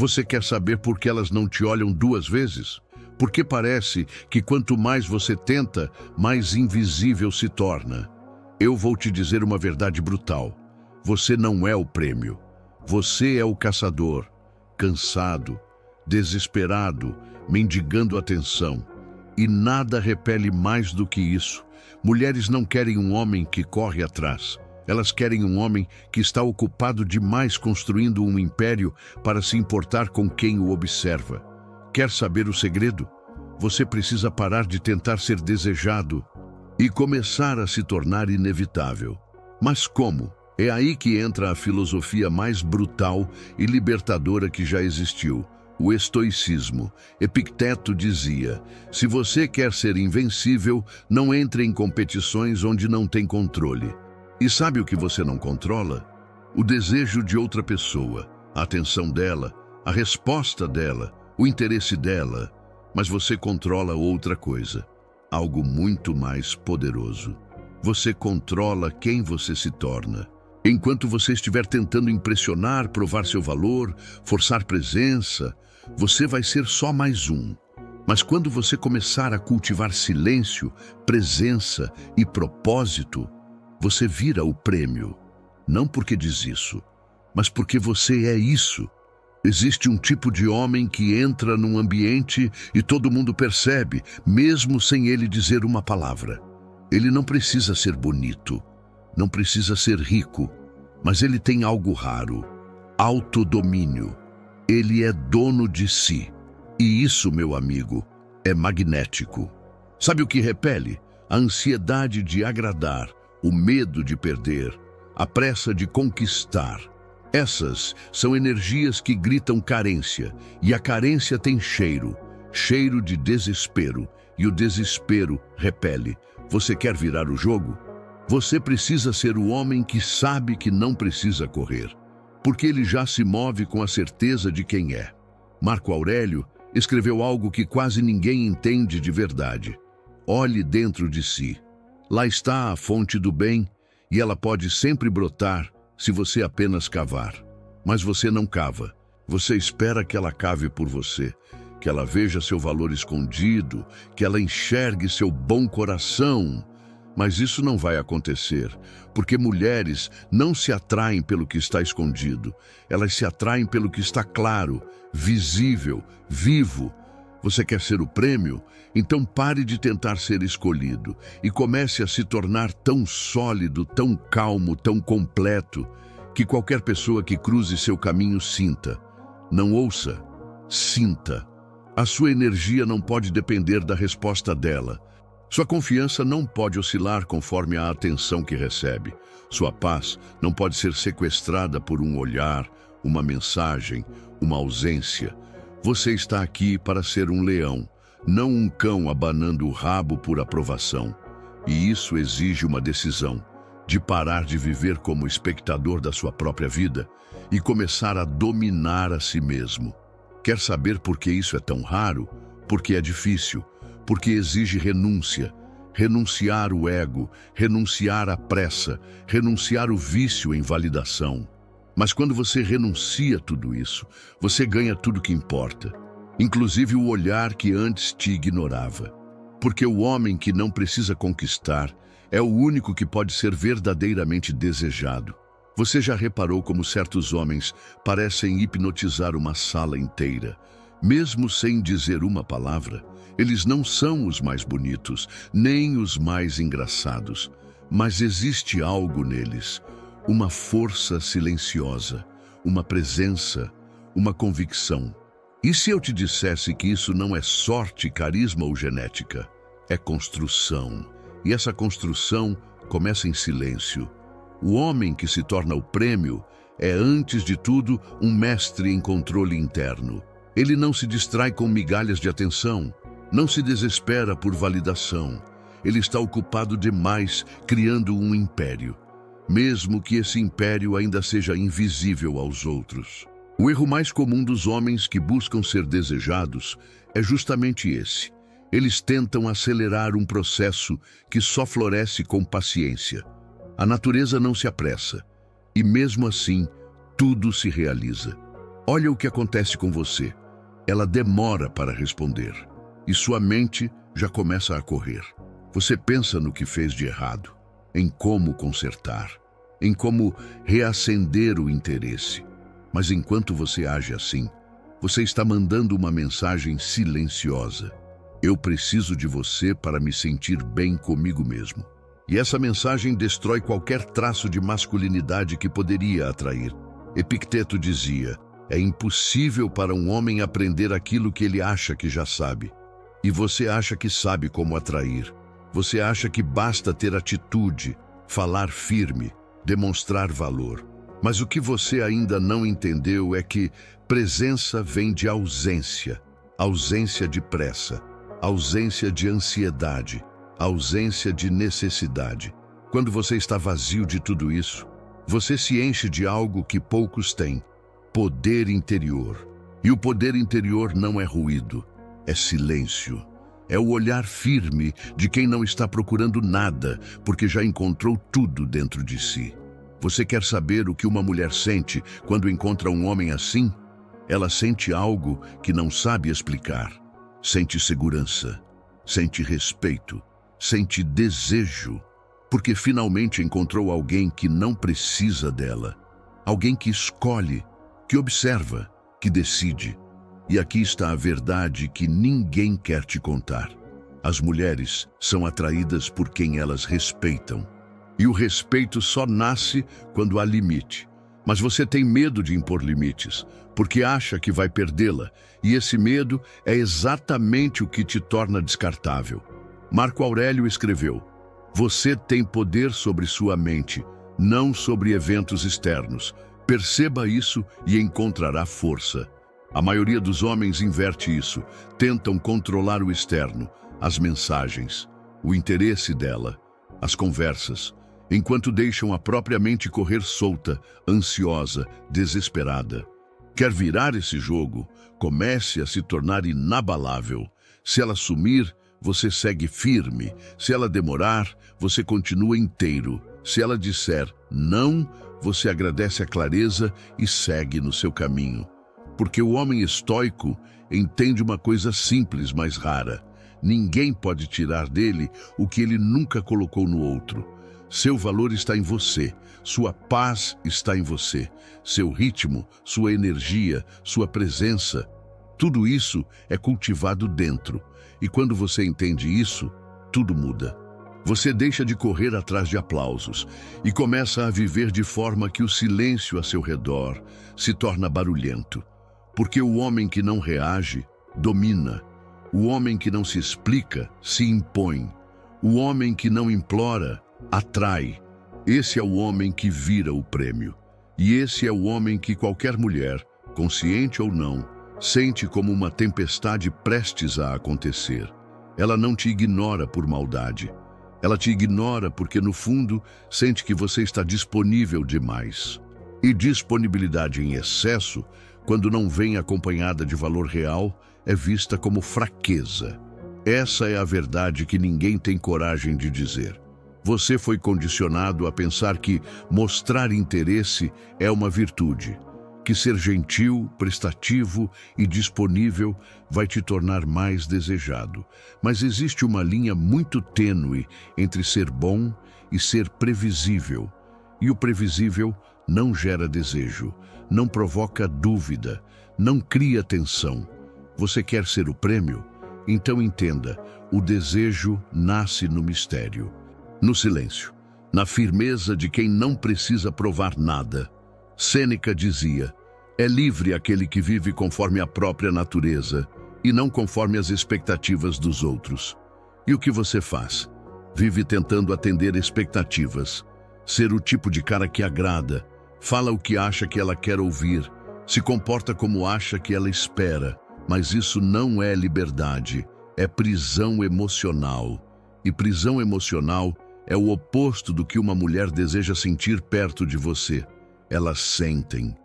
Você quer saber por que elas não te olham duas vezes? Porque parece que quanto mais você tenta, mais invisível se torna. Eu vou te dizer uma verdade brutal. Você não é o prêmio. Você é o caçador, cansado, desesperado, mendigando atenção. E nada repele mais do que isso. Mulheres não querem um homem que corre atrás. Elas querem um homem que está ocupado demais construindo um império para se importar com quem o observa. Quer saber o segredo? Você precisa parar de tentar ser desejado e começar a se tornar inevitável. Mas como? É aí que entra a filosofia mais brutal e libertadora que já existiu, o estoicismo. Epicteto dizia: se você quer ser invencível, não entre em competições onde não tem controle. E sabe o que você não controla? O desejo de outra pessoa, a atenção dela, a resposta dela, o interesse dela. Mas você controla outra coisa, algo muito mais poderoso. Você controla quem você se torna. Enquanto você estiver tentando impressionar, provar seu valor, forçar presença, você vai ser só mais um. Mas quando você começar a cultivar silêncio, presença e propósito, você vira o prêmio. Não porque diz isso, mas porque você é isso. Existe um tipo de homem que entra num ambiente e todo mundo percebe, mesmo sem ele dizer uma palavra. Ele não precisa ser bonito, não precisa ser rico, mas ele tem algo raro: autodomínio. Ele é dono de si. E isso, meu amigo, é magnético. Sabe o que repele? A ansiedade de agradar, o medo de perder, a pressa de conquistar. Essas são energias que gritam carência, e a carência tem cheiro, cheiro de desespero, e o desespero repele. Você quer virar o jogo? Você precisa ser o homem que sabe que não precisa correr, porque ele já se move com a certeza de quem é. Marco Aurélio escreveu algo que quase ninguém entende de verdade. Olhe dentro de si. Lá está a fonte do bem, e ela pode sempre brotar se você apenas cavar. Mas você não cava. Você espera que ela cave por você, que ela veja seu valor escondido, que ela enxergue seu bom coração. Mas isso não vai acontecer, porque mulheres não se atraem pelo que está escondido. Elas se atraem pelo que está claro, visível, vivo. Você quer ser o prêmio? Então pare de tentar ser escolhido e comece a se tornar tão sólido, tão calmo, tão completo, que qualquer pessoa que cruze seu caminho sinta. Não ouça, sinta. A sua energia não pode depender da resposta dela. Sua confiança não pode oscilar conforme a atenção que recebe. Sua paz não pode ser sequestrada por um olhar, uma mensagem, uma ausência. Você está aqui para ser um leão, não um cão abanando o rabo por aprovação. E isso exige uma decisão, de parar de viver como espectador da sua própria vida e começar a dominar a si mesmo. Quer saber por que isso é tão raro? Porque é difícil, porque exige renúncia. Renunciar o ego, renunciar à pressa, renunciar o vício em validação. Mas quando você renuncia tudo isso, você ganha tudo que importa, inclusive o olhar que antes te ignorava. Porque o homem que não precisa conquistar é o único que pode ser verdadeiramente desejado. Você já reparou como certos homens parecem hipnotizar uma sala inteira, mesmo sem dizer uma palavra? Eles não são os mais bonitos, nem os mais engraçados, mas existe algo neles. Uma força silenciosa, uma presença, uma convicção. E se eu te dissesse que isso não é sorte, carisma ou genética? É construção. E essa construção começa em silêncio. O homem que se torna o prêmio é, antes de tudo, um mestre em controle interno. Ele não se distrai com migalhas de atenção, não se desespera por validação. Ele está ocupado demais criando um império, mesmo que esse império ainda seja invisível aos outros. O erro mais comum dos homens que buscam ser desejados é justamente esse. Eles tentam acelerar um processo que só floresce com paciência. A natureza não se apressa, e mesmo assim, tudo se realiza. Olha o que acontece com você. Ela demora para responder e sua mente já começa a correr. Você pensa no que fez de errado, em como consertar, em como reacender o interesse. Mas enquanto você age assim, você está mandando uma mensagem silenciosa. Eu preciso de você para me sentir bem comigo mesmo. E essa mensagem destrói qualquer traço de masculinidade que poderia atrair. Epicteto dizia: é impossível para um homem aprender aquilo que ele acha que já sabe. E você acha que sabe como atrair. Você acha que basta ter atitude, falar firme, demonstrar valor. Mas o que você ainda não entendeu é que presença vem de ausência. Ausência de pressa, ausência de ansiedade, ausência de necessidade. Quando você está vazio de tudo isso, você se enche de algo que poucos têm: poder interior. E o poder interior não é ruído, é silêncio. É o olhar firme de quem não está procurando nada, porque já encontrou tudo dentro de si. Você quer saber o que uma mulher sente quando encontra um homem assim? Ela sente algo que não sabe explicar. Sente segurança, sente respeito, sente desejo, porque finalmente encontrou alguém que não precisa dela. Alguém que escolhe, que observa, que decide. E aqui está a verdade que ninguém quer te contar. As mulheres são atraídas por quem elas respeitam. E o respeito só nasce quando há limite. Mas você tem medo de impor limites, porque acha que vai perdê-la. E esse medo é exatamente o que te torna descartável. Marco Aurélio escreveu: você tem poder sobre sua mente, não sobre eventos externos. Perceba isso e encontrará força. A maioria dos homens inverte isso, tentam controlar o externo, as mensagens, o interesse dela, as conversas, enquanto deixam a própria mente correr solta, ansiosa, desesperada. Quer virar esse jogo? Comece a se tornar inabalável. Se ela sumir, você segue firme. Se ela demorar, você continua inteiro. Se ela disser não, você agradece a clareza e segue no seu caminho. Porque o homem estoico entende uma coisa simples, mas rara. Ninguém pode tirar dele o que ele nunca colocou no outro. Seu valor está em você, sua paz está em você, seu ritmo, sua energia, sua presença. Tudo isso é cultivado dentro. E quando você entende isso, tudo muda. Você deixa de correr atrás de aplausos e começa a viver de forma que o silêncio a seu redor se torna barulhento. Porque o homem que não reage, domina. O homem que não se explica, se impõe. O homem que não implora, atrai. Esse é o homem que vira o prêmio. E esse é o homem que qualquer mulher, consciente ou não, sente como uma tempestade prestes a acontecer. Ela não te ignora por maldade. Ela te ignora porque, no fundo, sente que você está disponível demais. E disponibilidade em excesso, quando não vem acompanhada de valor real, é vista como fraqueza. Essa é a verdade que ninguém tem coragem de dizer. Você foi condicionado a pensar que mostrar interesse é uma virtude, que ser gentil, prestativo e disponível vai te tornar mais desejado. Mas existe uma linha muito tênue entre ser bom e ser previsível. E o previsível não gera desejo, não provoca dúvida, não cria tensão. Você quer ser o prêmio? Então entenda, o desejo nasce no mistério, no silêncio, na firmeza de quem não precisa provar nada. Sêneca dizia: é livre aquele que vive conforme a própria natureza e não conforme as expectativas dos outros. E o que você faz? Vive tentando atender expectativas, ser o tipo de cara que agrada, fala o que acha que ela quer ouvir, se comporta como acha que ela espera. Mas isso não é liberdade, é prisão emocional. E prisão emocional é o oposto do que uma mulher deseja sentir perto de você. Elas sentem.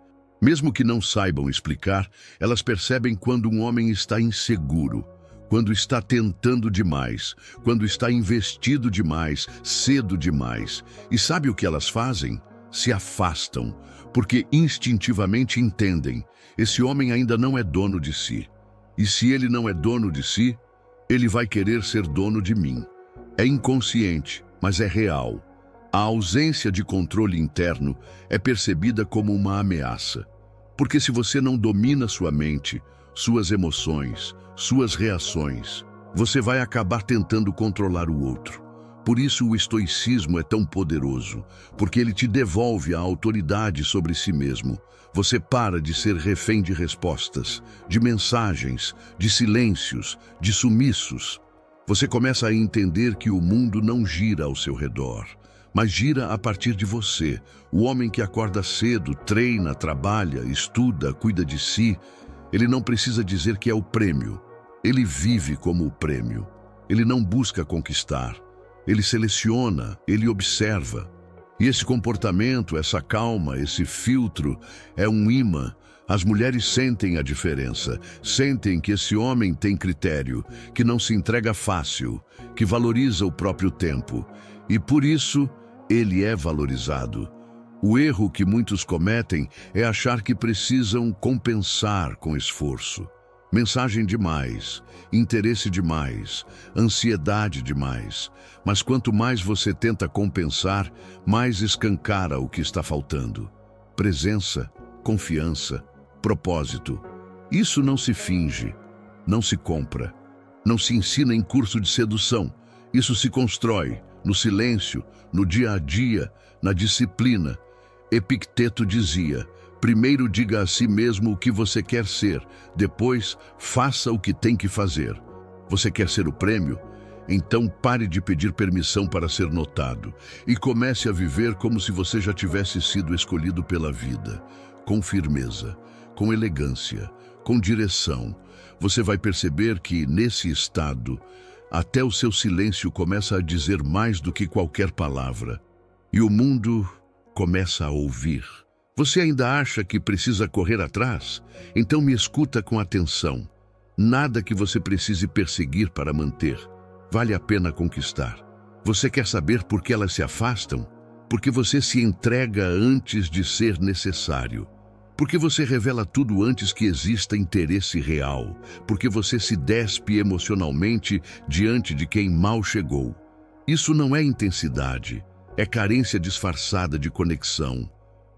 Mesmo que não saibam explicar, elas percebem quando um homem está inseguro, quando está tentando demais, quando está investido demais, cedo demais. E sabe o que elas fazem? Se afastam, porque instintivamente entendem, esse homem ainda não é dono de si. E se ele não é dono de si, ele vai querer ser dono de mim. É inconsciente, mas é real. A ausência de controle interno é percebida como uma ameaça. Porque se você não domina sua mente, suas emoções, suas reações, você vai acabar tentando controlar o outro. Por isso o estoicismo é tão poderoso, porque ele te devolve a autoridade sobre si mesmo. Você para de ser refém de respostas, de mensagens, de silêncios, de sumiços. Você começa a entender que o mundo não gira ao seu redor, mas gira a partir de você. O homem que acorda cedo, treina, trabalha, estuda, cuida de si, ele não precisa dizer que é o prêmio. Ele vive como o prêmio. Ele não busca conquistar. Ele seleciona, ele observa. E esse comportamento, essa calma, esse filtro, é um imã. As mulheres sentem a diferença, sentem que esse homem tem critério, que não se entrega fácil, que valoriza o próprio tempo. E por isso, ele é valorizado. O erro que muitos cometem é achar que precisam compensar com esforço. Mensagem demais, interesse demais, ansiedade demais. Mas quanto mais você tenta compensar, mais escancara o que está faltando. Presença, confiança, propósito. Isso não se finge, não se compra, não se ensina em curso de sedução. Isso se constrói no silêncio, no dia a dia, na disciplina. Epicteto dizia: primeiro diga a si mesmo o que você quer ser, depois faça o que tem que fazer. Você quer ser o prêmio? Então pare de pedir permissão para ser notado e comece a viver como se você já tivesse sido escolhido pela vida, com firmeza, com elegância, com direção. Você vai perceber que, nesse estado, até o seu silêncio começa a dizer mais do que qualquer palavra. E o mundo começa a ouvir. Você ainda acha que precisa correr atrás? Então me escuta com atenção. Nada que você precise perseguir para manter vale a pena conquistar. Você quer saber por que elas se afastam? Porque você se entrega antes de ser necessário. Porque você revela tudo antes que exista interesse real. Porque você se despe emocionalmente diante de quem mal chegou. Isso não é intensidade, é carência disfarçada de conexão.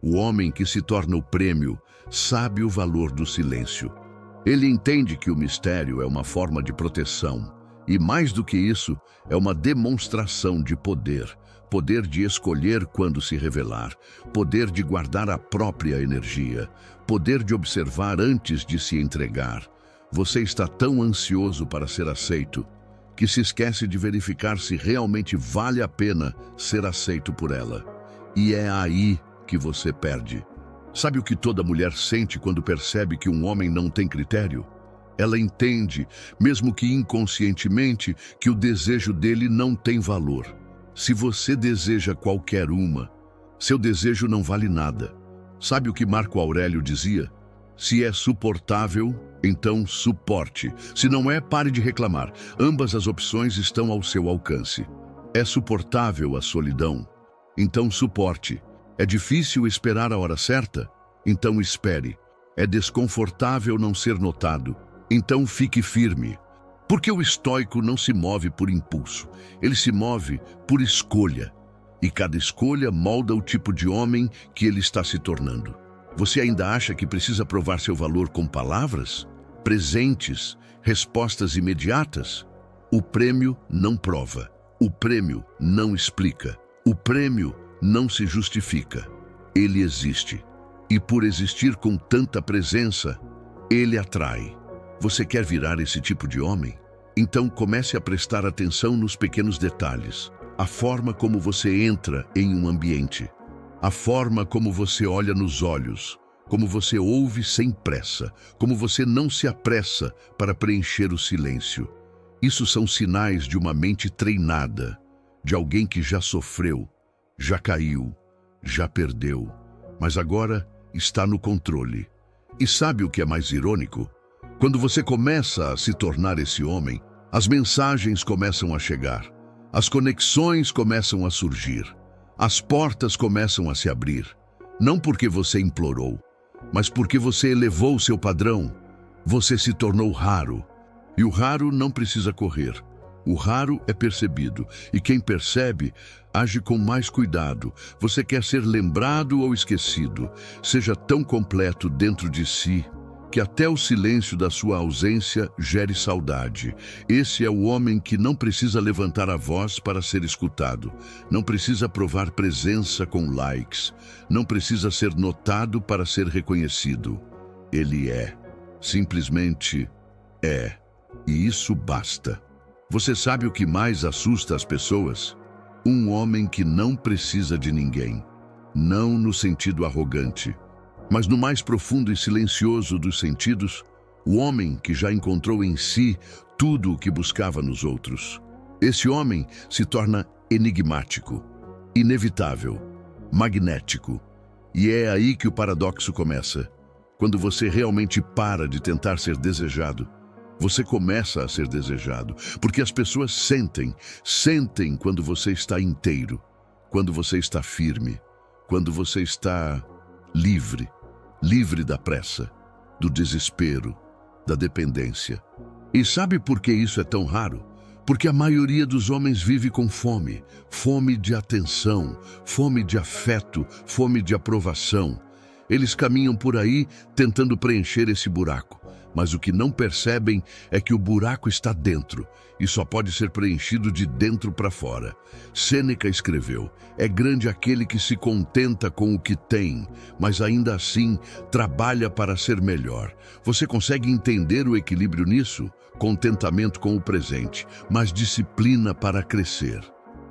O homem que se torna o prêmio sabe o valor do silêncio. Ele entende que o mistério é uma forma de proteção. E mais do que isso, é uma demonstração de poder. Poder de escolher quando se revelar. Poder de guardar a própria energia. Poder de observar antes de se entregar. Você está tão ansioso para ser aceito que se esquece de verificar se realmente vale a pena ser aceito por ela. E é aí que você perde. Sabe o que toda mulher sente quando percebe que um homem não tem critério? Ela entende, mesmo que inconscientemente, que o desejo dele não tem valor. Se você deseja qualquer uma, seu desejo não vale nada. Sabe o que Marco Aurélio dizia? Se é suportável, então suporte. Se não é, pare de reclamar. Ambas as opções estão ao seu alcance. É suportável a solidão? Então suporte. É difícil esperar a hora certa? Então espere. É desconfortável não ser notado? Então fique firme. Porque o estoico não se move por impulso. Ele se move por escolha. E cada escolha molda o tipo de homem que ele está se tornando. Você ainda acha que precisa provar seu valor com palavras? Presentes? Respostas imediatas? O prêmio não prova. O prêmio não explica. O prêmio não se justifica. Ele existe. E por existir com tanta presença, ele atrai. Você quer virar esse tipo de homem? Então comece a prestar atenção nos pequenos detalhes. A forma como você entra em um ambiente. A forma como você olha nos olhos. Como você ouve sem pressa. Como você não se apressa para preencher o silêncio. Isso são sinais de uma mente treinada. De alguém que já sofreu, já caiu, já perdeu. Mas agora está no controle. E sabe o que é mais irônico? Quando você começa a se tornar esse homem, as mensagens começam a chegar, as conexões começam a surgir, as portas começam a se abrir. Não porque você implorou, mas porque você elevou seu padrão. Você se tornou raro. E o raro não precisa correr. O raro é percebido, e quem percebe, age com mais cuidado. Você quer ser lembrado ou esquecido. Seja tão completo dentro de si, que até o silêncio da sua ausência gere saudade. Esse é o homem que não precisa levantar a voz para ser escutado. Não precisa provar presença com likes. Não precisa ser notado para ser reconhecido. Ele é. Simplesmente é. E isso basta. Você sabe o que mais assusta as pessoas? Um homem que não precisa de ninguém. Não no sentido arrogante, mas no mais profundo e silencioso dos sentidos, o homem que já encontrou em si tudo o que buscava nos outros. Esse homem se torna enigmático, inevitável, magnético. E é aí que o paradoxo começa. Quando você realmente para de tentar ser desejado, você começa a ser desejado, porque as pessoas sentem quando você está inteiro, quando você está firme, quando você está livre da pressa, do desespero, da dependência. E sabe por que isso é tão raro? Porque a maioria dos homens vive com fome, fome de atenção, fome de afeto, fome de aprovação. Eles caminham por aí tentando preencher esse buraco. Mas o que não percebem é que o buraco está dentro e só pode ser preenchido de dentro para fora. Sêneca escreveu: é grande aquele que se contenta com o que tem, mas ainda assim trabalha para ser melhor. Você consegue entender o equilíbrio nisso? Contentamento com o presente, mas disciplina para crescer.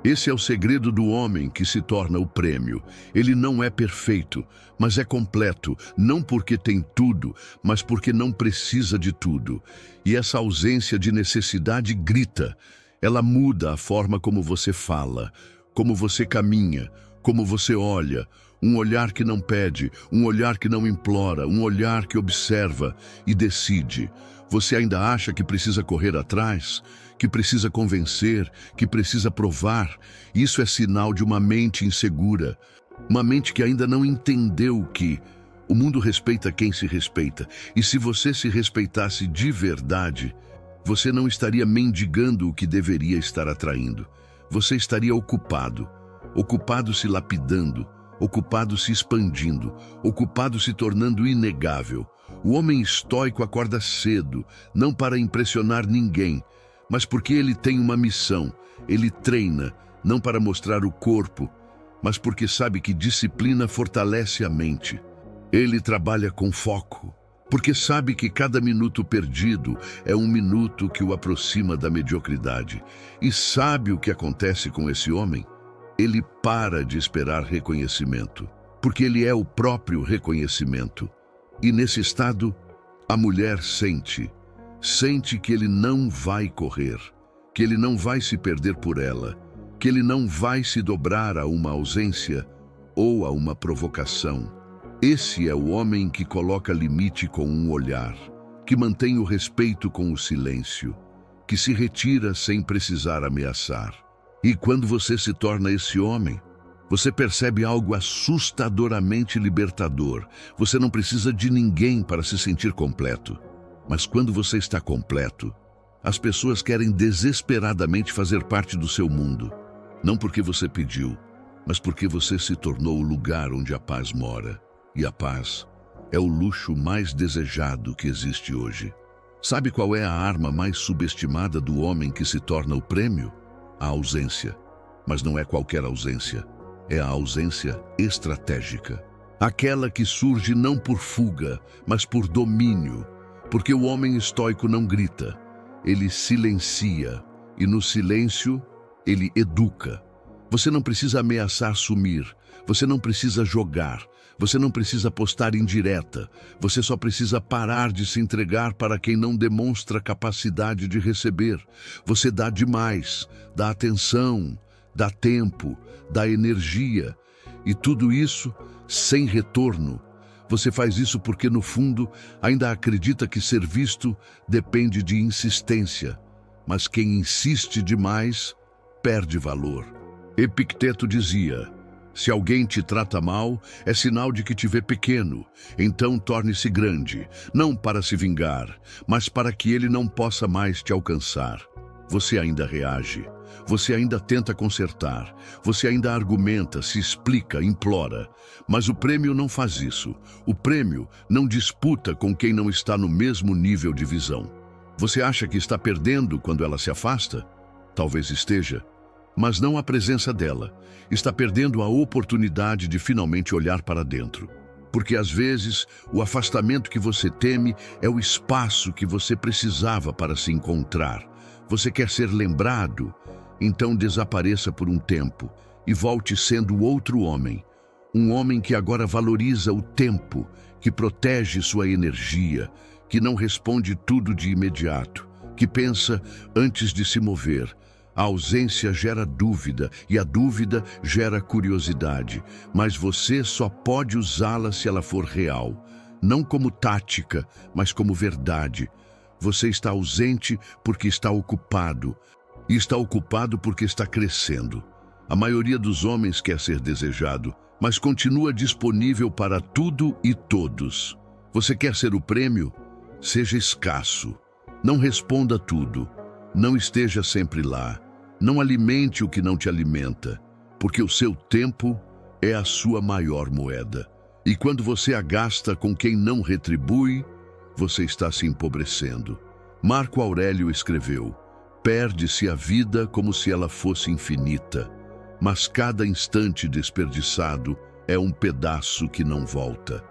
Esse é o segredo do homem que se torna o prêmio. Ele não é perfeito, mas é completo, não porque tem tudo, mas porque não precisa de tudo. E essa ausência de necessidade grita. Ela muda a forma como você fala, como você caminha, como você olha. Um olhar que não pede, um olhar que não implora, um olhar que observa e decide. Você ainda acha que precisa correr atrás? Que precisa convencer, que precisa provar? Isso é sinal de uma mente insegura. Uma mente que ainda não entendeu que o mundo respeita quem se respeita. E se você se respeitasse de verdade, você não estaria mendigando o que deveria estar atraindo. Você estaria ocupado se lapidando, ocupado se expandindo, ocupado se tornando inegável. O homem estoico acorda cedo, não para impressionar ninguém, mas porque ele tem uma missão. Ele treina, não para mostrar o corpo, mas porque sabe que disciplina fortalece a mente. Ele trabalha com foco, porque sabe que cada minuto perdido é um minuto que o aproxima da mediocridade. E sabe o que acontece com esse homem? Ele para de esperar reconhecimento, porque ele é o próprio reconhecimento. E nesse estado, a mulher sente que ele não vai correr, que ele não vai se perder por ela, que ele não vai se dobrar a uma ausência ou a uma provocação. Esse é o homem que coloca limite com um olhar, que mantém o respeito com o silêncio, que se retira sem precisar ameaçar. E quando você se torna esse homem, você percebe algo assustadoramente libertador. Você não precisa de ninguém para se sentir completo. Mas quando você está completo, as pessoas querem desesperadamente fazer parte do seu mundo. Não porque você pediu, mas porque você se tornou o lugar onde a paz mora. E a paz é o luxo mais desejado que existe hoje. Sabe qual é a arma mais subestimada do homem que se torna o prêmio? A ausência. Mas não é qualquer ausência. É a ausência estratégica. Aquela que surge não por fuga, mas por domínio. Porque o homem estoico não grita, ele silencia. E no silêncio, ele educa. Você não precisa ameaçar sumir. Você não precisa jogar. Você não precisa postar indireta. Você só precisa parar de se entregar para quem não demonstra capacidade de receber. Você dá demais, dá atenção, dá tempo, dá energia. E tudo isso sem retorno. Você faz isso porque, no fundo, ainda acredita que ser visto depende de insistência. Mas quem insiste demais, perde valor. Epicteto dizia: Se alguém te trata mal, é sinal de que te vê pequeno. Então torne-se grande, não para se vingar, mas para que ele não possa mais te alcançar. Você ainda reage, você ainda tenta consertar, você ainda argumenta, se explica, implora. Mas o prêmio não faz isso. O prêmio não disputa com quem não está no mesmo nível de visão. Você acha que está perdendo quando ela se afasta? Talvez esteja. Mas não a presença dela. Está perdendo a oportunidade de finalmente olhar para dentro. Porque às vezes o afastamento que você teme é o espaço que você precisava para se encontrar. Você quer ser lembrado? Então desapareça por um tempo e volte sendo outro homem. Um homem que agora valoriza o tempo, que protege sua energia, que não responde tudo de imediato, que pensa antes de se mover. A ausência gera dúvida e a dúvida gera curiosidade, mas você só pode usá-la se ela for real, não como tática, mas como verdade. Você está ausente porque está ocupado, e está ocupado porque está crescendo. A maioria dos homens quer ser desejado, mas continua disponível para tudo e todos. Você quer ser o prêmio? Seja escasso. Não responda tudo. Não esteja sempre lá. Não alimente o que não te alimenta, porque o seu tempo é a sua maior moeda. E quando você a gasta com quem não retribui, você está se empobrecendo. Marco Aurélio escreveu: perde-se a vida como se ela fosse infinita, mas cada instante desperdiçado é um pedaço que não volta.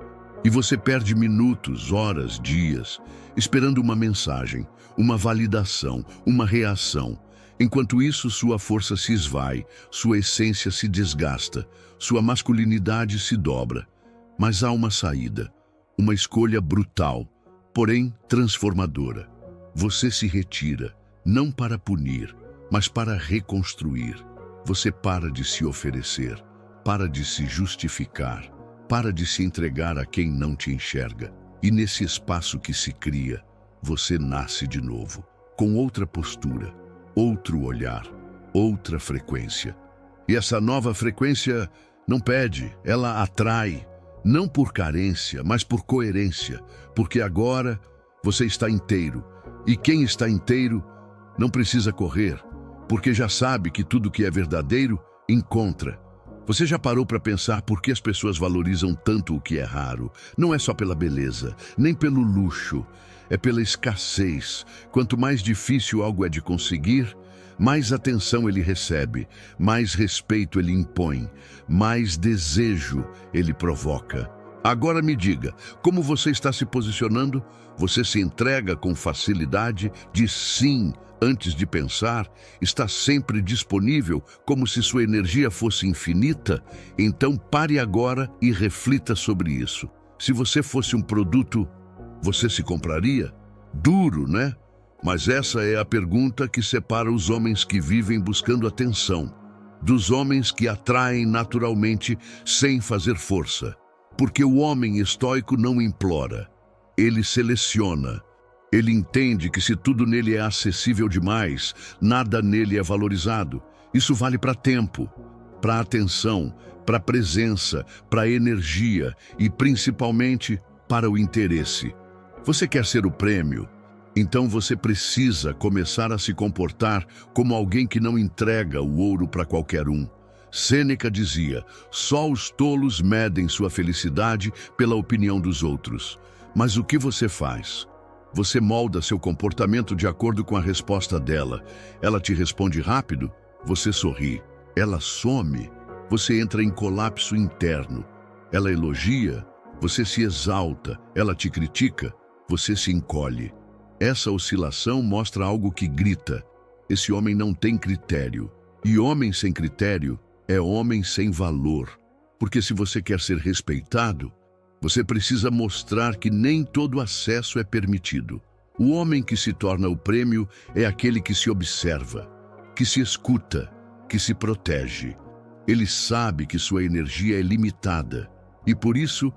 E você perde minutos, horas, dias, esperando uma mensagem, uma validação, uma reação. Enquanto isso, sua força se esvai, sua essência se desgasta, sua masculinidade se dobra. Mas há uma saída, uma escolha brutal, porém transformadora. Você se retira, não para punir, mas para reconstruir. Você para de se oferecer, para de se justificar, para de se entregar a quem não te enxerga. E nesse espaço que se cria, você nasce de novo, com outra postura, outro olhar, outra frequência. E essa nova frequência não pede, ela atrai, não por carência, mas por coerência, porque agora você está inteiro, e quem está inteiro não precisa correr, porque já sabe que tudo que é verdadeiro encontra. Você já parou para pensar por que as pessoas valorizam tanto o que é raro? Não é só pela beleza, nem pelo luxo, é pela escassez. Quanto mais difícil algo é de conseguir, mais atenção ele recebe, mais respeito ele impõe, mais desejo ele provoca. Agora me diga, como você está se posicionando? Você se entrega com facilidade, diz sim antes de pensar, está sempre disponível como se sua energia fosse infinita? Então pare agora e reflita sobre isso. Se você fosse um produto, você se compraria? Duro, né? Mas essa é a pergunta que separa os homens que vivem buscando atenção dos homens que atraem naturalmente sem fazer força. Porque o homem estoico não implora, ele seleciona. Ele entende que se tudo nele é acessível demais, nada nele é valorizado. Isso vale para tempo, para atenção, para presença, para energia e principalmente para o interesse. Você quer ser o prêmio? Então você precisa começar a se comportar como alguém que não entrega o ouro para qualquer um. Sêneca dizia: só os tolos medem sua felicidade pela opinião dos outros. Mas o que você faz? Você molda seu comportamento de acordo com a resposta dela. Ela te responde rápido, você sorri. Ela some, você entra em colapso interno. Ela elogia, você se exalta. Ela te critica, você se encolhe. Essa oscilação mostra algo que grita: esse homem não tem critério. E homem sem critério é homem sem valor. Porque se você quer ser respeitado, você precisa mostrar que nem todo acesso é permitido. O homem que se torna o prêmio é aquele que se observa, que se escuta, que se protege. Ele sabe que sua energia é limitada e, por isso,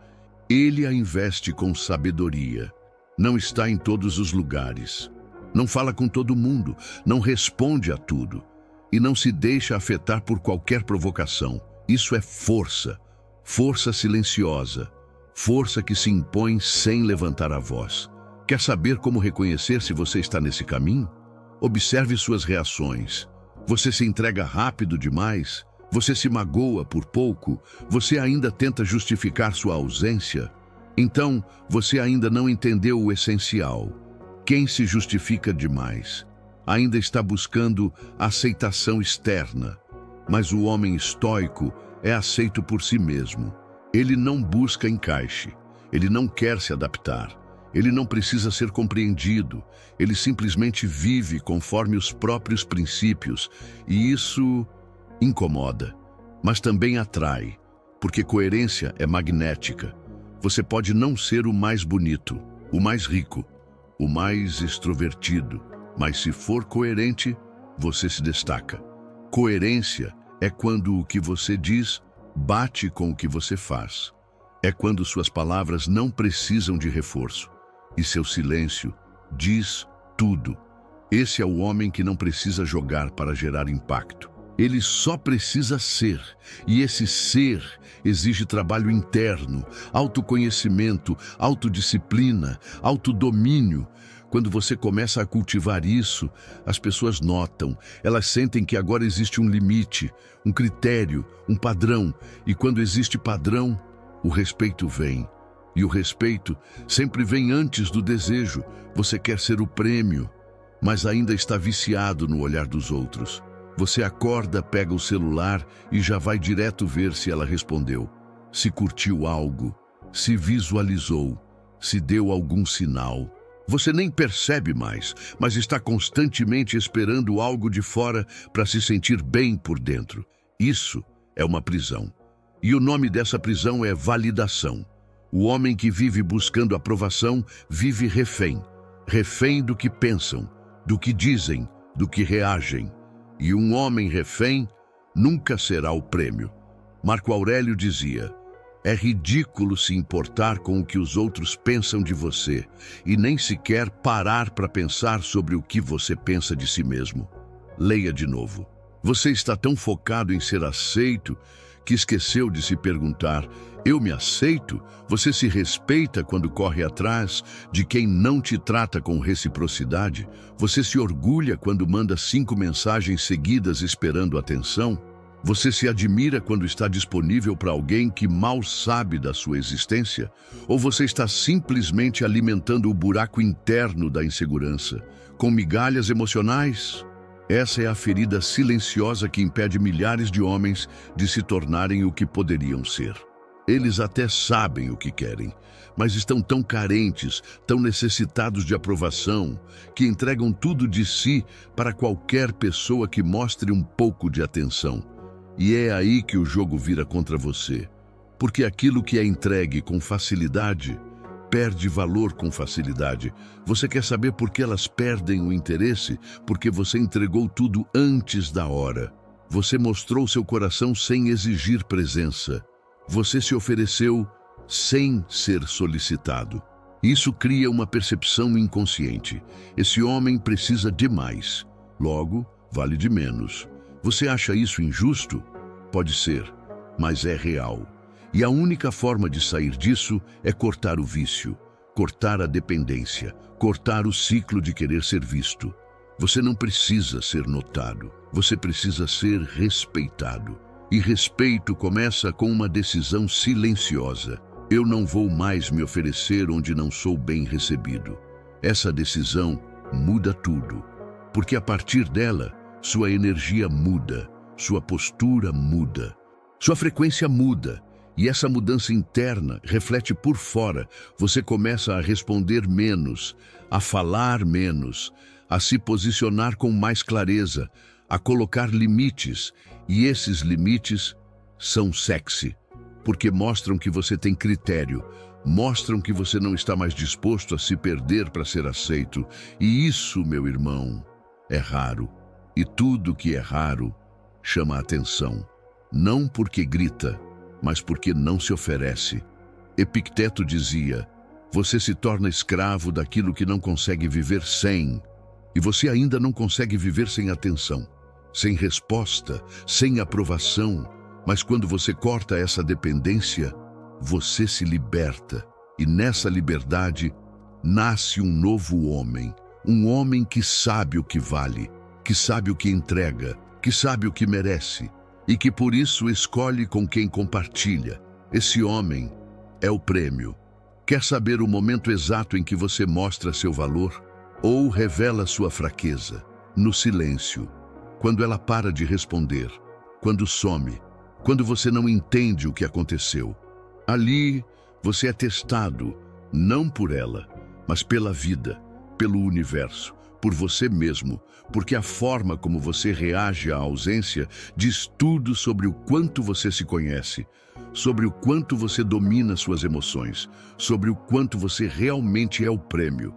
ele a investe com sabedoria. Não está em todos os lugares. Não fala com todo mundo, não responde a tudo e não se deixa afetar por qualquer provocação. Isso é força, força silenciosa, força que se impõe sem levantar a voz. Quer saber como reconhecer se você está nesse caminho? Observe suas reações. Você se entrega rápido demais? Você se magoa por pouco? Você ainda tenta justificar sua ausência? Então, você ainda não entendeu o essencial. Quem se justifica demais ainda está buscando aceitação externa, mas o homem estoico é aceito por si mesmo. Ele não busca encaixe, ele não quer se adaptar, ele não precisa ser compreendido, ele simplesmente vive conforme os próprios princípios, e isso incomoda, mas também atrai, porque coerência é magnética. Você pode não ser o mais bonito, o mais rico, o mais extrovertido, mas se for coerente, você se destaca. Coerência é quando o que você diz bate com o que você faz. É quando suas palavras não precisam de reforço e seu silêncio diz tudo. Esse é o homem que não precisa jogar para gerar impacto. Ele só precisa ser, e esse ser exige trabalho interno, autoconhecimento, autodisciplina, autodomínio. Quando você começa a cultivar isso, as pessoas notam, elas sentem que agora existe um limite, um critério, um padrão, e quando existe padrão, o respeito vem. E o respeito sempre vem antes do desejo. Você quer ser o prêmio, mas ainda está viciado no olhar dos outros. Você acorda, pega o celular e já vai direto ver se ela respondeu, se curtiu algo, se visualizou, se deu algum sinal. Você nem percebe mais, mas está constantemente esperando algo de fora para se sentir bem por dentro. Isso é uma prisão. E o nome dessa prisão é validação. O homem que vive buscando aprovação vive refém. Refém do que pensam, do que dizem, do que reagem. E um homem refém nunca será o prêmio. Marco Aurélio dizia: é ridículo se importar com o que os outros pensam de você e nem sequer parar para pensar sobre o que você pensa de si mesmo. Leia de novo. Você está tão focado em ser aceito que esqueceu de se perguntar: eu me aceito? Você se respeita quando corre atrás de quem não te trata com reciprocidade? Você se orgulha quando manda 5 mensagens seguidas esperando atenção? Você se admira quando está disponível para alguém que mal sabe da sua existência? Ou você está simplesmente alimentando o buraco interno da insegurança, com migalhas emocionais? Essa é a ferida silenciosa que impede milhares de homens de se tornarem o que poderiam ser. Eles até sabem o que querem, mas estão tão carentes, tão necessitados de aprovação, que entregam tudo de si para qualquer pessoa que mostre um pouco de atenção. E é aí que o jogo vira contra você, porque aquilo que é entregue com facilidade perde valor com facilidade. Você quer saber por que elas perdem o interesse? Porque você entregou tudo antes da hora. Você mostrou seu coração sem exigir presença. Você se ofereceu sem ser solicitado. Isso cria uma percepção inconsciente. Esse homem precisa de mais, logo, vale de menos. Você acha isso injusto? Pode ser, mas é real. E a única forma de sair disso é cortar o vício, cortar a dependência, cortar o ciclo de querer ser visto. Você não precisa ser notado, você precisa ser respeitado. E respeito começa com uma decisão silenciosa. Eu não vou mais me oferecer onde não sou bem recebido. Essa decisão muda tudo, porque a partir dela, sua energia muda, sua postura muda, sua frequência muda. E essa mudança interna reflete por fora. Você começa a responder menos, a falar menos, a se posicionar com mais clareza, a colocar limites. E esses limites são sexy, porque mostram que você tem critério, mostram que você não está mais disposto a se perder para ser aceito. E isso, meu irmão, é raro. E tudo que é raro chama a atenção, não porque grita, mas porque não se oferece. Epicteto dizia: você se torna escravo daquilo que não consegue viver sem, e você ainda não consegue viver sem atenção, sem resposta, sem aprovação, Mas quando você corta essa dependência, você se liberta. E nessa liberdade nasce um novo homem. Um homem que sabe o que vale, que sabe o que entrega, que sabe o que merece e que por isso escolhe com quem compartilha. Esse homem é o prêmio. Quer saber o momento exato em que você mostra seu valor ou revela sua fraqueza? No silêncio, quando ela para de responder, quando some, quando você não entende o que aconteceu. Ali você é testado, não por ela, mas pela vida, pelo universo, por você mesmo, porque a forma como você reage à ausência diz tudo sobre o quanto você se conhece, sobre o quanto você domina suas emoções, sobre o quanto você realmente é o prêmio,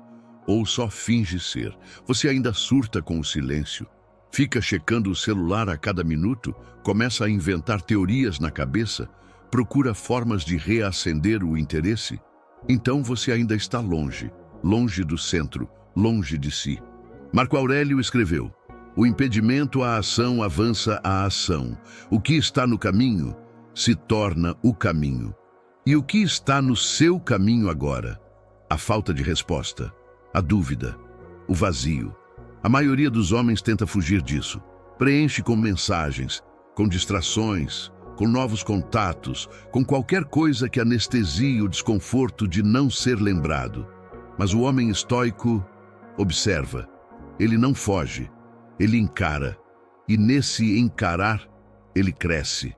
ou só finge ser. Você ainda surta com o silêncio, fica checando o celular a cada minuto, começa a inventar teorias na cabeça, procura formas de reacender o interesse. Então você ainda está longe, longe do centro, longe de si. Marco Aurélio escreveu: o impedimento à ação avança a ação. O que está no caminho se torna o caminho. E o que está no seu caminho agora? A falta de resposta, a dúvida, o vazio. A maioria dos homens tenta fugir disso. Preenche com mensagens, com distrações, com novos contatos, com qualquer coisa que anestesie o desconforto de não ser lembrado. Mas o homem estoico observa. Ele não foge, ele encara. E nesse encarar, ele cresce.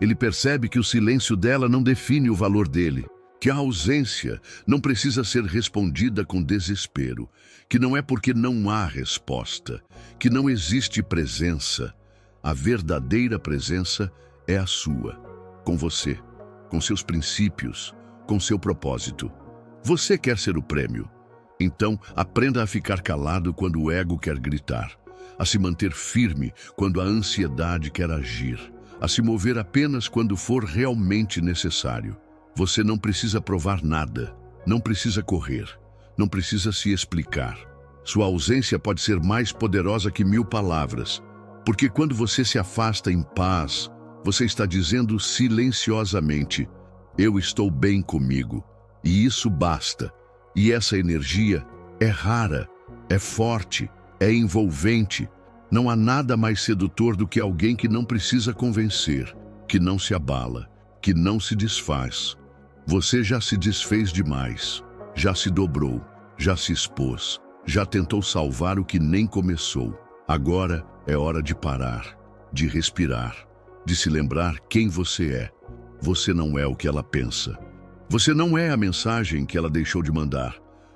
Ele percebe que o silêncio dela não define o valor dele, que a ausência não precisa ser respondida com desespero, que não é porque não há resposta, que não existe presença. A verdadeira presença é a sua, com você, com seus princípios, com seu propósito. Você quer ser o prêmio. Então, aprenda a ficar calado quando o ego quer gritar, a se manter firme quando a ansiedade quer agir, a se mover apenas quando for realmente necessário. Você não precisa provar nada, não precisa correr, não precisa se explicar. Sua ausência pode ser mais poderosa que 1000 palavras, porque quando você se afasta em paz, você está dizendo silenciosamente: eu estou bem comigo, e isso basta. E essa energia é rara, é forte, é envolvente. Não há nada mais sedutor do que alguém que não precisa convencer, que não se abala, que não se desfaz. Você já se desfez demais, já se dobrou, já se expôs, já tentou salvar o que nem começou. Agora é hora de parar, de respirar, de se lembrar quem você é. Você não é o que ela pensa. Você não é a mensagem que ela deixou de mandar.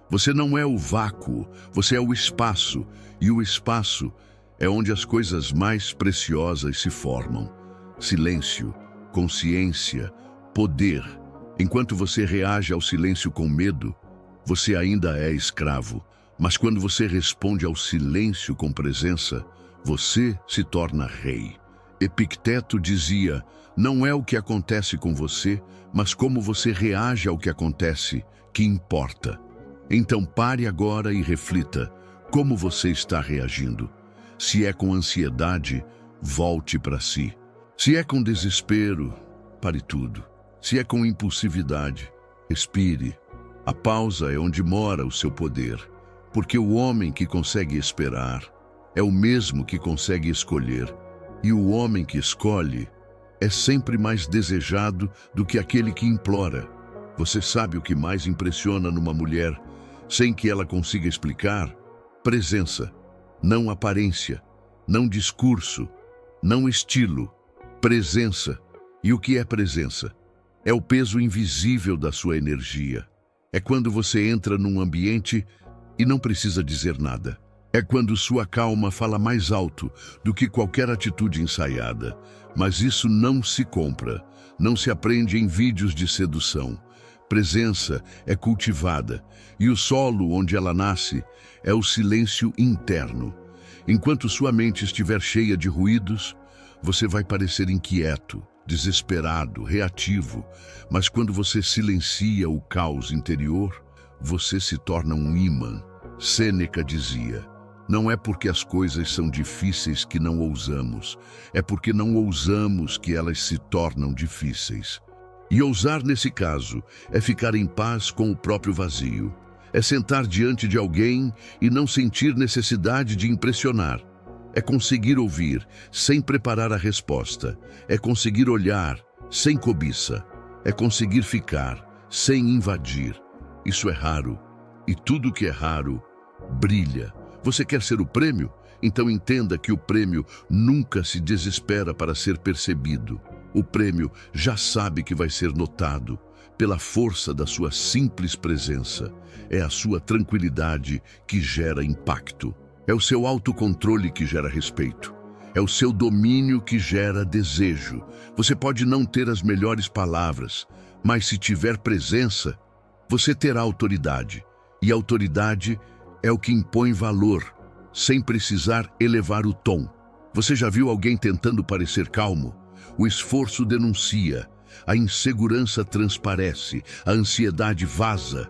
Você não é o vácuo, você é o espaço. E o espaço é onde as coisas mais preciosas se formam. Silêncio, consciência, poder. Enquanto você reage ao silêncio com medo, você ainda é escravo. Mas quando você responde ao silêncio com presença, você se torna rei. Epicteto dizia: não é o que acontece com você, mas como você reage ao que acontece, que importa. Então pare agora e reflita como você está reagindo. Se é com ansiedade, volte para si. Se é com desespero, pare tudo. Se é com impulsividade, respire. A pausa é onde mora o seu poder, porque o homem que consegue esperar é o mesmo que consegue escolher, e o homem que escolhe é sempre mais desejado do que aquele que implora. Você sabe o que mais impressiona numa mulher, sem que ela consiga explicar? Presença, não aparência, não discurso, não estilo. Presença. E o que é presença? É o peso invisível da sua energia. É quando você entra num ambiente e não precisa dizer nada. É quando sua calma fala mais alto do que qualquer atitude ensaiada. Mas isso não se compra, não se aprende em vídeos de sedução. Presença é cultivada, e o solo onde ela nasce é o silêncio interno. Enquanto sua mente estiver cheia de ruídos, você vai parecer inquieto, desesperado, reativo. Mas quando você silencia o caos interior, você se torna um ímã. Sêneca dizia: Não é porque as coisas são difíceis que não ousamos, é porque não ousamos que elas se tornam difíceis. E ousar nesse caso é ficar em paz com o próprio vazio, é sentar diante de alguém e não sentir necessidade de impressionar. É conseguir ouvir sem preparar a resposta, é conseguir olhar sem cobiça, é conseguir ficar sem invadir. Isso é raro, e tudo que é raro brilha. Você quer ser o prêmio? Então entenda que o prêmio nunca se desespera para ser percebido. O prêmio já sabe que vai ser notado pela força da sua simples presença. É a sua tranquilidade que gera impacto. É o seu autocontrole que gera respeito. É o seu domínio que gera desejo. Você pode não ter as melhores palavras, mas se tiver presença, você terá autoridade. E autoridade é o que impõe valor, sem precisar elevar o tom. Você já viu alguém tentando parecer calmo? O esforço denuncia, a insegurança transparece, a ansiedade vaza.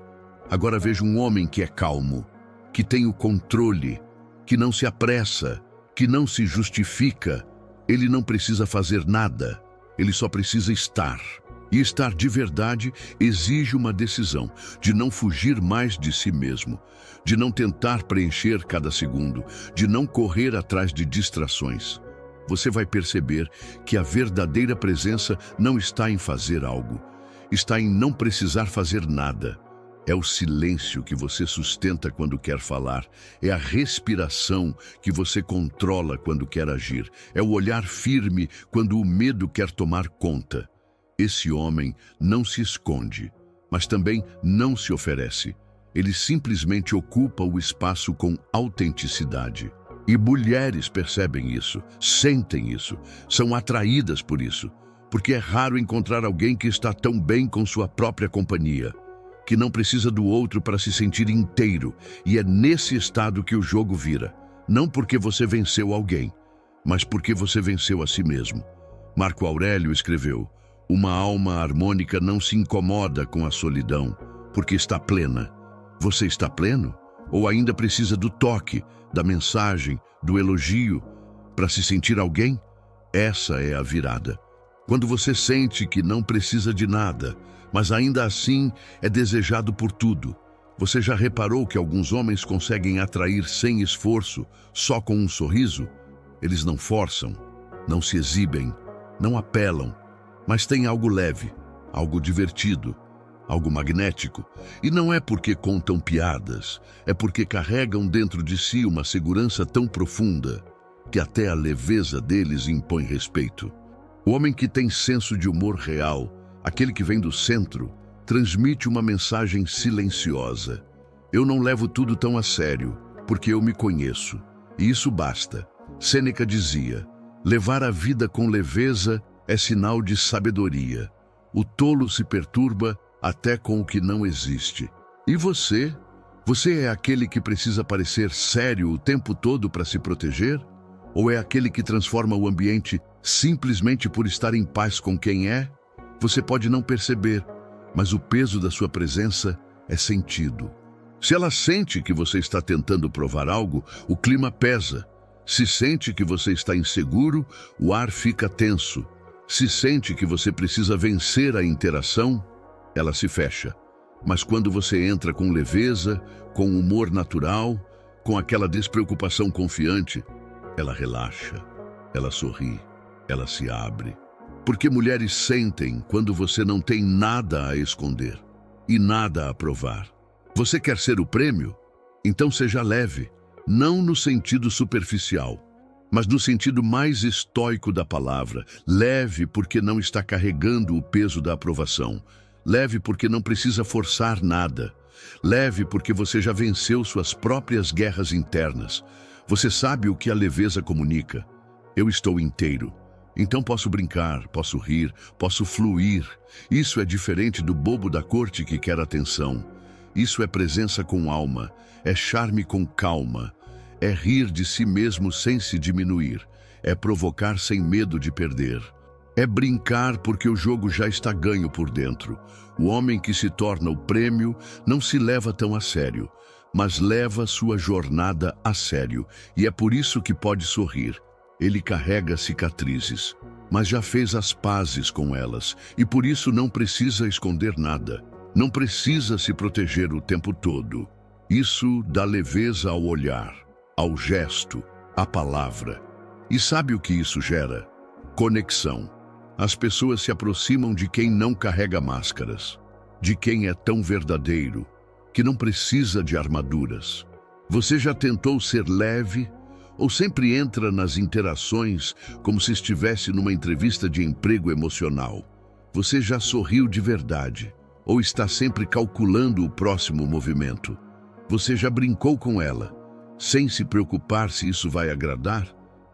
Agora veja um homem que é calmo, que tem o controle, que não se apressa, que não se justifica. Ele não precisa fazer nada, ele só precisa estar. E estar de verdade exige uma decisão de não fugir mais de si mesmo, de não tentar preencher cada segundo, de não correr atrás de distrações. Você vai perceber que a verdadeira presença não está em fazer algo, está em não precisar fazer nada. É o silêncio que você sustenta quando quer falar, é a respiração que você controla quando quer agir, é o olhar firme quando o medo quer tomar conta. Esse homem não se esconde, mas também não se oferece. Ele simplesmente ocupa o espaço com autenticidade. E mulheres percebem isso, sentem isso, são atraídas por isso, porque é raro encontrar alguém que está tão bem com sua própria companhia, que não precisa do outro para se sentir inteiro, e é nesse estado que o jogo vira, não porque você venceu alguém, mas porque você venceu a si mesmo. Marco Aurélio escreveu: uma alma harmônica não se incomoda com a solidão, porque está plena. Você está pleno? Ou ainda precisa do toque, da mensagem, do elogio, para se sentir alguém? Essa é a virada. Quando você sente que não precisa de nada, mas ainda assim é desejado por tudo. Você já reparou que alguns homens conseguem atrair sem esforço, só com um sorriso? Eles não forçam, não se exibem, não apelam, mas têm algo leve, algo divertido, algo magnético. E não é porque contam piadas, é porque carregam dentro de si uma segurança tão profunda que até a leveza deles impõe respeito. O homem que tem senso de humor real, aquele que vem do centro, transmite uma mensagem silenciosa. Eu não levo tudo tão a sério, porque eu me conheço, e isso basta. Sêneca dizia: levar a vida com leveza é sinal de sabedoria. O tolo se perturba até com o que não existe. E você? Você é aquele que precisa parecer sério o tempo todo para se proteger? Ou é aquele que transforma o ambiente simplesmente por estar em paz com quem é? Você pode não perceber, mas o peso da sua presença é sentido. Se ela sente que você está tentando provar algo, o clima pesa. Se sente que você está inseguro, o ar fica tenso. Se sente que você precisa vencer a interação, ela se fecha. Mas quando você entra com leveza, com humor natural, com aquela despreocupação confiante, ela relaxa, ela sorri, ela se abre. Porque mulheres sentem quando você não tem nada a esconder e nada a provar. Você quer ser o prêmio? Então seja leve, não no sentido superficial, mas no sentido mais estoico da palavra. Leve porque não está carregando o peso da aprovação. Leve porque não precisa forçar nada. Leve porque você já venceu suas próprias guerras internas. Você sabe o que a leveza comunica. Eu estou inteiro. Então posso brincar, posso rir, posso fluir. Isso é diferente do bobo da corte que quer atenção. Isso é presença com alma, é charme com calma, é rir de si mesmo sem se diminuir, é provocar sem medo de perder. É brincar porque o jogo já está ganho por dentro. O homem que se torna o prêmio não se leva tão a sério, mas leva sua jornada a sério, e é por isso que pode sorrir. Ele carrega cicatrizes, mas já fez as pazes com elas, e por isso não precisa esconder nada. Não precisa se proteger o tempo todo. Isso dá leveza ao olhar, ao gesto, à palavra. E sabe o que isso gera? Conexão. As pessoas se aproximam de quem não carrega máscaras, de quem é tão verdadeiro, que não precisa de armaduras. Você já tentou ser leve ou sempre entra nas interações como se estivesse numa entrevista de emprego emocional? Você já sorriu de verdade ou está sempre calculando o próximo movimento? Você já brincou com ela, sem se preocupar se isso vai agradar?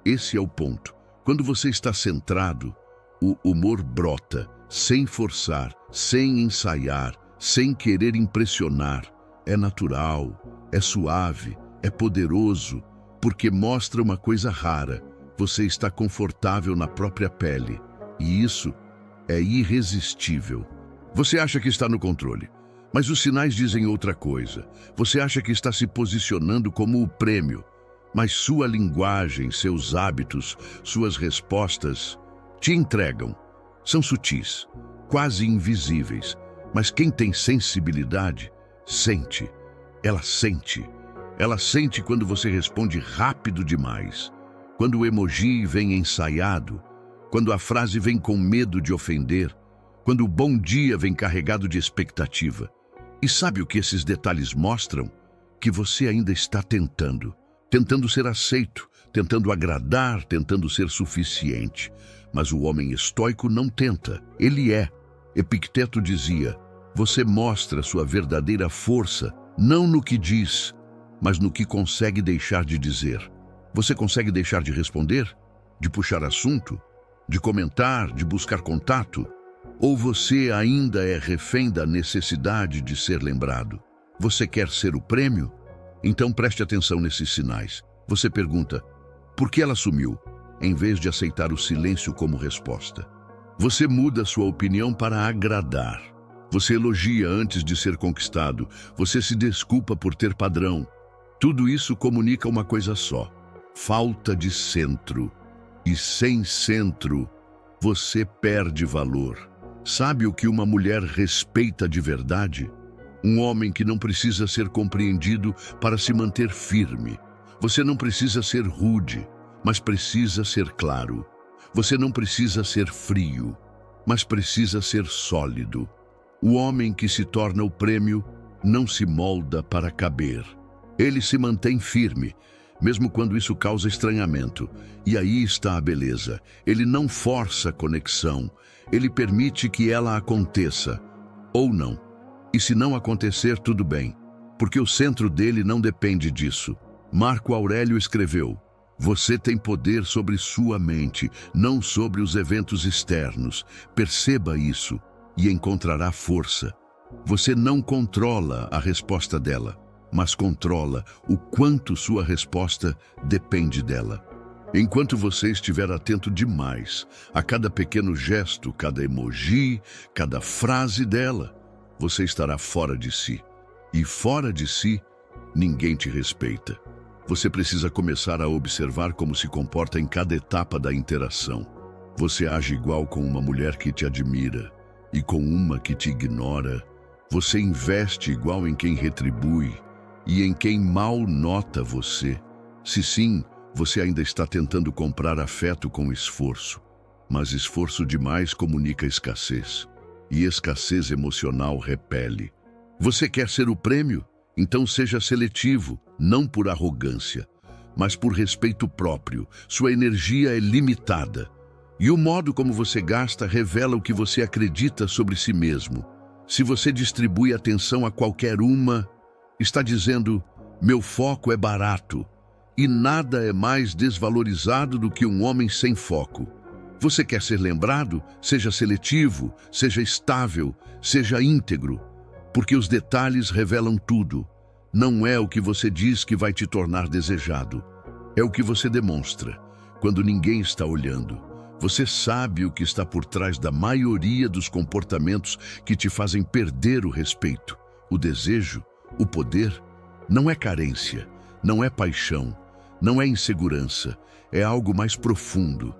Esse é o ponto. Quando você está centrado, o humor brota, sem forçar, sem ensaiar, sem querer impressionar. É natural, é suave, é poderoso, porque mostra uma coisa rara. Você está confortável na própria pele, e isso é irresistível. Você acha que está no controle, mas os sinais dizem outra coisa. Você acha que está se posicionando como o prêmio, mas sua linguagem, seus hábitos, suas respostas te entregam. São sutis, quase invisíveis, mas quem tem sensibilidade, sente. Ela sente. Ela sente quando você responde rápido demais, quando o emoji vem ensaiado, quando a frase vem com medo de ofender, quando o bom dia vem carregado de expectativa. E sabe o que esses detalhes mostram? Que você ainda está tentando ser aceito, tentando agradar, tentando ser suficiente. Mas o homem estoico não tenta, ele é. Epicteto dizia: você mostra sua verdadeira força, não no que diz, mas no que consegue deixar de dizer. Você consegue deixar de responder? De puxar assunto? De comentar? De buscar contato? Ou você ainda é refém da necessidade de ser lembrado? Você quer ser o prêmio? Então preste atenção nesses sinais. Você pergunta: por que ela sumiu? Em vez de aceitar o silêncio como resposta. Você muda sua opinião para agradar. Você elogia antes de ser conquistado. Você se desculpa por ter padrão. Tudo isso comunica uma coisa só: falta de centro. E sem centro, você perde valor. Sabe o que uma mulher respeita de verdade? Um homem que não precisa ser compreendido para se manter firme. Você não precisa ser rude, mas precisa ser claro. Você não precisa ser frio, mas precisa ser sólido. O homem que se torna o prêmio não se molda para caber. Ele se mantém firme, mesmo quando isso causa estranhamento. E aí está a beleza. Ele não força a conexão. Ele permite que ela aconteça, ou não. E se não acontecer, tudo bem, porque o centro dele não depende disso. Marco Aurélio escreveu: você tem poder sobre sua mente, não sobre os eventos externos. Perceba isso e encontrará força. Você não controla a resposta dela, mas controla o quanto sua resposta depende dela. Enquanto você estiver atento demais a cada pequeno gesto, cada emoji, cada frase dela, você estará fora de si. E fora de si, ninguém te respeita. Você precisa começar a observar como se comporta em cada etapa da interação. Você age igual com uma mulher que te admira e com uma que te ignora. Você investe igual em quem retribui e em quem mal nota você. Se sim, você ainda está tentando comprar afeto com esforço. Mas esforço demais comunica escassez. E escassez emocional repele. Você quer ser o prêmio? Então seja seletivo, não por arrogância, mas por respeito próprio. Sua energia é limitada. E o modo como você gasta revela o que você acredita sobre si mesmo. Se você distribui atenção a qualquer uma, está dizendo: meu foco é barato. E nada é mais desvalorizado do que um homem sem foco. Você quer ser lembrado? Seja seletivo, seja estável, seja íntegro. Porque os detalhes revelam tudo. Não é o que você diz que vai te tornar desejado. É o que você demonstra, quando ninguém está olhando. Você sabe o que está por trás da maioria dos comportamentos que te fazem perder o respeito, o desejo, o poder. Não é carência, não é paixão, não é insegurança, é algo mais profundo,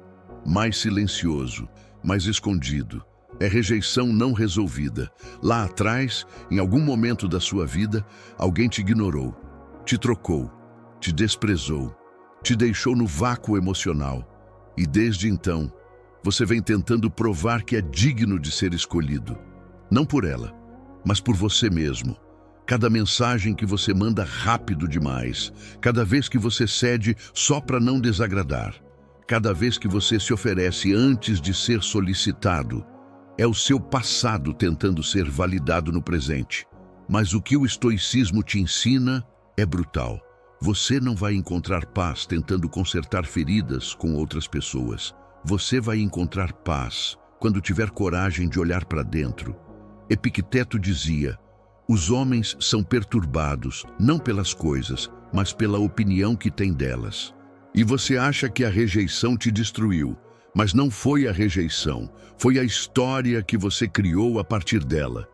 mais silencioso, mais escondido. É rejeição não resolvida. Lá atrás, em algum momento da sua vida, alguém te ignorou, te trocou, te desprezou, te deixou no vácuo emocional. E desde então, você vem tentando provar que é digno de ser escolhido. Não por ela, mas por você mesmo. Cada mensagem que você manda rápido demais, cada vez que você cede só para não desagradar, cada vez que você se oferece antes de ser solicitado, é o seu passado tentando ser validado no presente. Mas o que o estoicismo te ensina é brutal. Você não vai encontrar paz tentando consertar feridas com outras pessoas. Você vai encontrar paz quando tiver coragem de olhar para dentro. Epicteto dizia: os homens são perturbados não pelas coisas, mas pela opinião que têm delas. E você acha que a rejeição te destruiu, mas não foi a rejeição, foi a história que você criou a partir dela.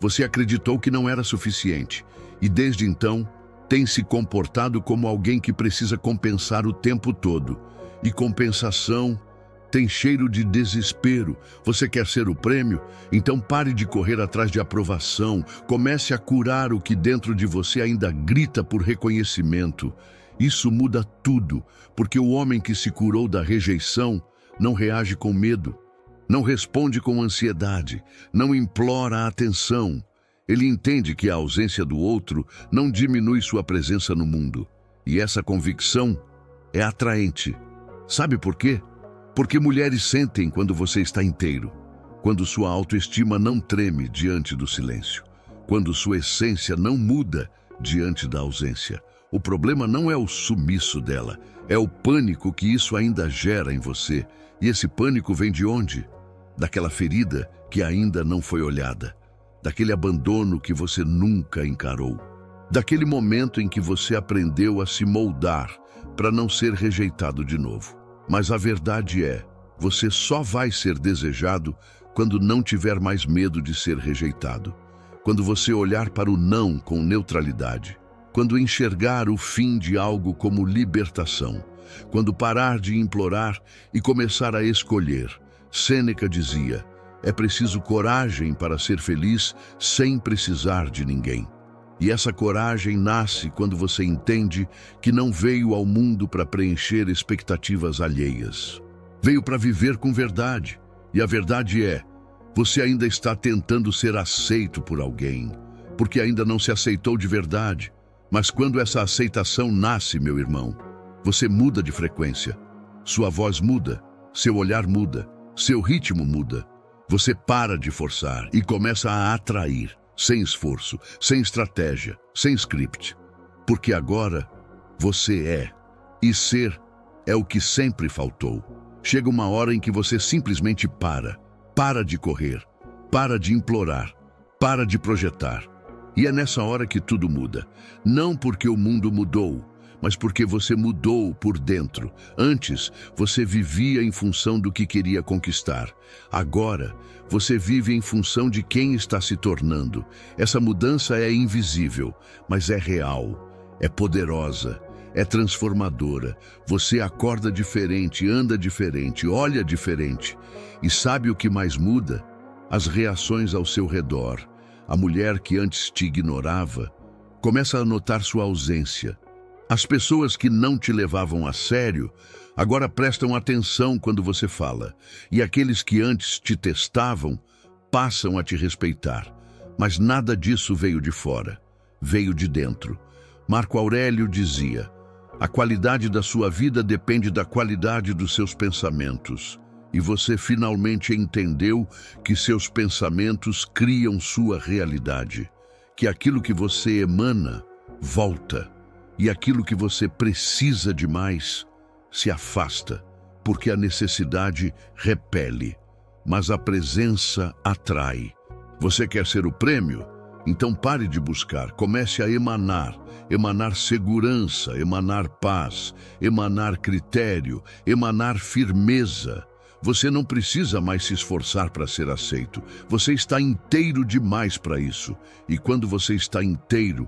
Você acreditou que não era suficiente, e desde então tem se comportado como alguém que precisa compensar o tempo todo. E compensação tem cheiro de desespero. Você quer ser o prêmio? Então pare de correr atrás de aprovação. Comece a curar o que dentro de você ainda grita por reconhecimento. Isso muda tudo, porque o homem que se curou da rejeição não reage com medo, não responde com ansiedade, não implora a atenção. Ele entende que a ausência do outro não diminui sua presença no mundo. E essa convicção é atraente. Sabe por quê? Porque mulheres sentem quando você está inteiro, quando sua autoestima não treme diante do silêncio, quando sua essência não muda diante da ausência. O problema não é o sumiço dela, é o pânico que isso ainda gera em você. E esse pânico vem de onde? Daquela ferida que ainda não foi olhada, daquele abandono que você nunca encarou, daquele momento em que você aprendeu a se moldar para não ser rejeitado de novo. Mas a verdade é, você só vai ser desejado quando não tiver mais medo de ser rejeitado, quando você olhar para o não com neutralidade, quando enxergar o fim de algo como libertação, quando parar de implorar e começar a escolher. Sêneca dizia: é preciso coragem para ser feliz sem precisar de ninguém. E essa coragem nasce quando você entende que não veio ao mundo para preencher expectativas alheias. Veio para viver com verdade. E a verdade é, você ainda está tentando ser aceito por alguém, porque ainda não se aceitou de verdade. Mas quando essa aceitação nasce, meu irmão, você muda de frequência. Sua voz muda, seu olhar muda, seu ritmo muda. Você para de forçar e começa a atrair, sem esforço, sem estratégia, sem script. Porque agora você é, e ser é o que sempre faltou. Chega uma hora em que você simplesmente para de correr, para de implorar, para de projetar. E é nessa hora que tudo muda. Não porque o mundo mudou, mas porque você mudou por dentro. Antes, você vivia em função do que queria conquistar. Agora, você vive em função de quem está se tornando. Essa mudança é invisível, mas é real, é poderosa, é transformadora. Você acorda diferente, anda diferente, olha diferente. E sabe o que mais muda? As reações ao seu redor. A mulher que antes te ignorava começa a notar sua ausência. As pessoas que não te levavam a sério agora prestam atenção quando você fala. E aqueles que antes te testavam passam a te respeitar. Mas nada disso veio de fora, veio de dentro. Marco Aurélio dizia: a qualidade da sua vida depende da qualidade dos seus pensamentos. E você finalmente entendeu que seus pensamentos criam sua realidade, que aquilo que você emana volta, e aquilo que você precisa demais se afasta, porque a necessidade repele, mas a presença atrai. Você quer ser o prêmio? Então pare de buscar, comece a emanar segurança, emanar paz, emanar critério, emanar firmeza. Você não precisa mais se esforçar para ser aceito. Você está inteiro demais para isso. E quando você está inteiro,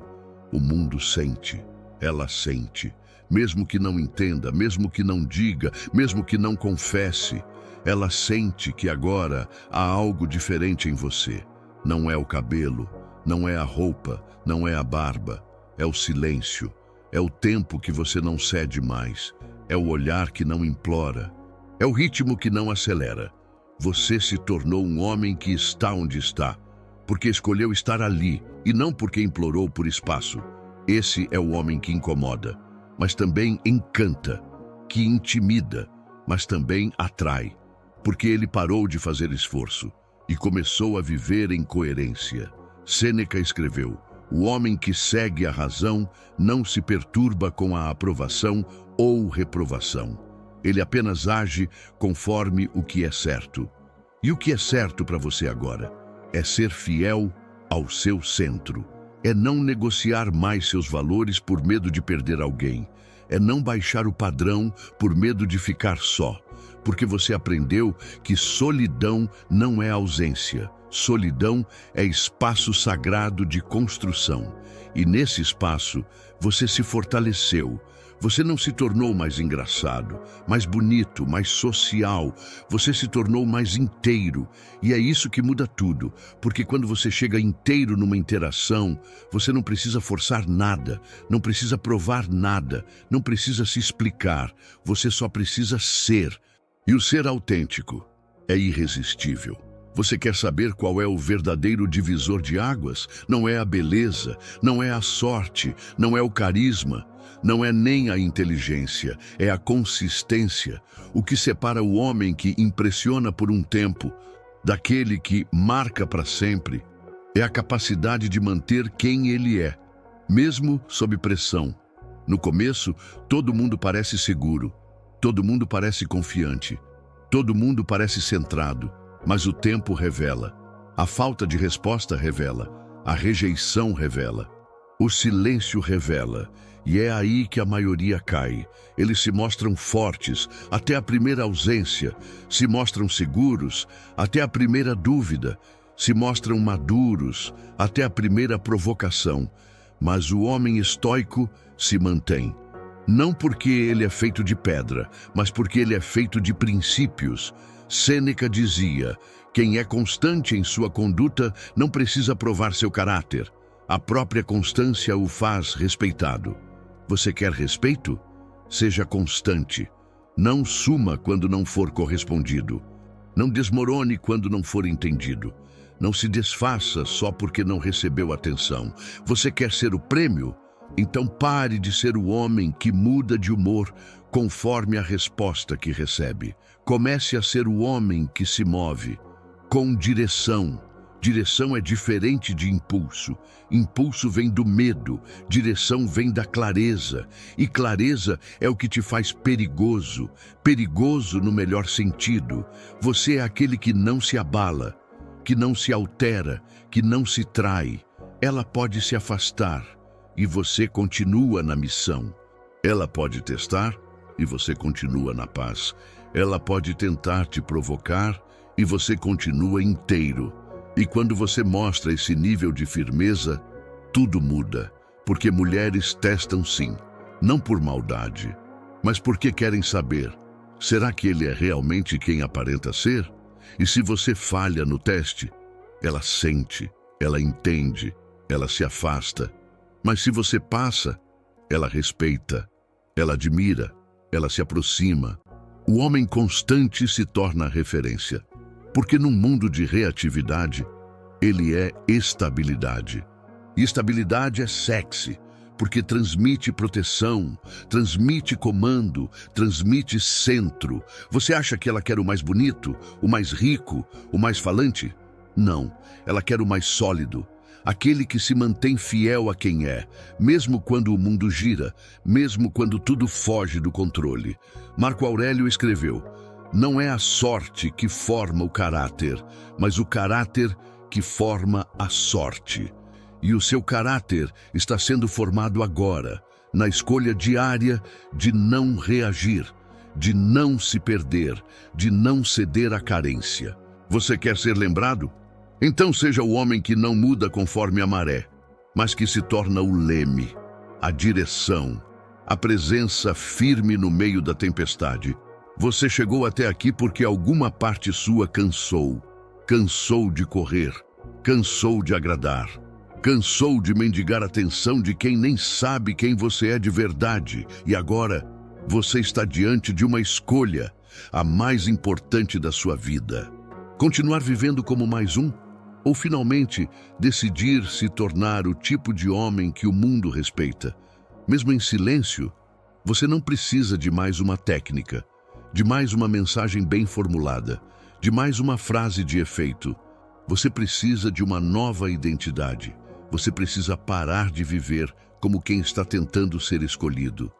O mundo sente, ela sente. Mesmo que não entenda, mesmo que não diga, mesmo que não confesse, ela sente que agora há algo diferente em você. Não é o cabelo, não é a roupa, não é a barba, é o silêncio, é o tempo que você não cede mais, é o olhar que não implora, é o ritmo que não acelera. Você se tornou um homem que está onde está, porque escolheu estar ali e não porque implorou por espaço. Esse é o homem que incomoda, mas também encanta, que intimida, mas também atrai, porque ele parou de fazer esforço e começou a viver em coerência. Sêneca escreveu: o homem que segue a razão não se perturba com a aprovação ou reprovação. Ele apenas age conforme o que é certo. E o que é certo para você agora? É ser fiel ao seu centro. É não negociar mais seus valores por medo de perder alguém. É não baixar o padrão por medo de ficar só. Porque você aprendeu que solidão não é ausência. Solidão é espaço sagrado de construção. E nesse espaço, você se fortaleceu. Você não se tornou mais engraçado, mais bonito, mais social. Você se tornou mais inteiro. E é isso que muda tudo. Porque quando você chega inteiro numa interação, você não precisa forçar nada, não precisa provar nada, não precisa se explicar. Você só precisa ser. E o ser autêntico é irresistível. Você quer saber qual é o verdadeiro divisor de águas? Não é a beleza, não é a sorte, não é o carisma, não é nem a inteligência, é a consistência. O que separa o homem que impressiona por um tempo daquele que marca para sempre é a capacidade de manter quem ele é, mesmo sob pressão. No começo, todo mundo parece seguro, todo mundo parece confiante, todo mundo parece centrado. Mas o tempo revela, a falta de resposta revela, a rejeição revela, o silêncio revela, e é aí que a maioria cai. Eles se mostram fortes até a primeira ausência, se mostram seguros até a primeira dúvida, se mostram maduros até a primeira provocação. Mas o homem estoico se mantém. Não porque ele é feito de pedra, mas porque ele é feito de princípios. Sêneca dizia: quem é constante em sua conduta não precisa provar seu caráter. A própria constância o faz respeitado. Você quer respeito? Seja constante. Não suma quando não for correspondido. Não desmorone quando não for entendido. Não se desfaça só porque não recebeu atenção. Você quer ser o prêmio? Então pare de ser o homem que muda de humor conforme a resposta que recebe. Comece a ser o homem que se move com direção. Direção é diferente de impulso. Impulso vem do medo, direção vem da clareza. E clareza é o que te faz perigoso. Perigoso no melhor sentido. Você é aquele que não se abala, que não se altera, que não se trai. Ela pode se afastar e você continua na missão. Ela pode testar e você continua na paz. Ela pode tentar te provocar e você continua inteiro. E quando você mostra esse nível de firmeza, tudo muda. Porque mulheres testam sim, não por maldade, mas porque querem saber: será que ele é realmente quem aparenta ser? E se você falha no teste, ela sente, ela entende, ela se afasta. Mas se você passa, ela respeita, ela admira, ela se aproxima. O homem constante se torna referência, porque num mundo de reatividade, ele é estabilidade. E estabilidade é sexy, porque transmite proteção, transmite comando, transmite centro. Você acha que ela quer o mais bonito, o mais rico, o mais falante? Não, ela quer o mais sólido. Aquele que se mantém fiel a quem é, mesmo quando o mundo gira, mesmo quando tudo foge do controle. Marco Aurélio escreveu: não é a sorte que forma o caráter, mas o caráter que forma a sorte. E o seu caráter está sendo formado agora, na escolha diária de não reagir, de não se perder, de não ceder à carência. Você quer ser lembrado? Então seja o homem que não muda conforme a maré, mas que se torna o leme, a direção, a presença firme no meio da tempestade. Você chegou até aqui porque alguma parte sua cansou. Cansou de correr, cansou de agradar, cansou de mendigar a atenção de quem nem sabe quem você é de verdade. E agora, você está diante de uma escolha, a mais importante da sua vida. Continuar vivendo como mais um? Ou finalmente decidir se tornar o tipo de homem que o mundo respeita? Mesmo em silêncio, você não precisa de mais uma técnica, de mais uma mensagem bem formulada, de mais uma frase de efeito. Você precisa de uma nova identidade. Você precisa parar de viver como quem está tentando ser escolhido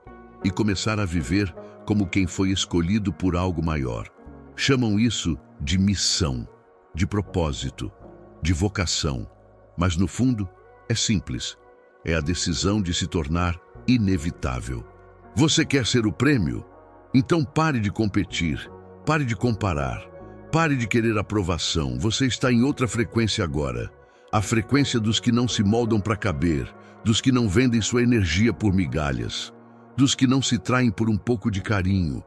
e começar a viver como quem foi escolhido por algo maior. Chamam isso de missão, de propósito, de vocação. Mas no fundo, é simples. É a decisão de se tornar inevitável. Você quer ser o prêmio? Então pare de competir, pare de comparar, pare de querer aprovação. Você está em outra frequência agora. A frequência dos que não se moldam para caber, dos que não vendem sua energia por migalhas, dos que não se traem por um pouco de carinho.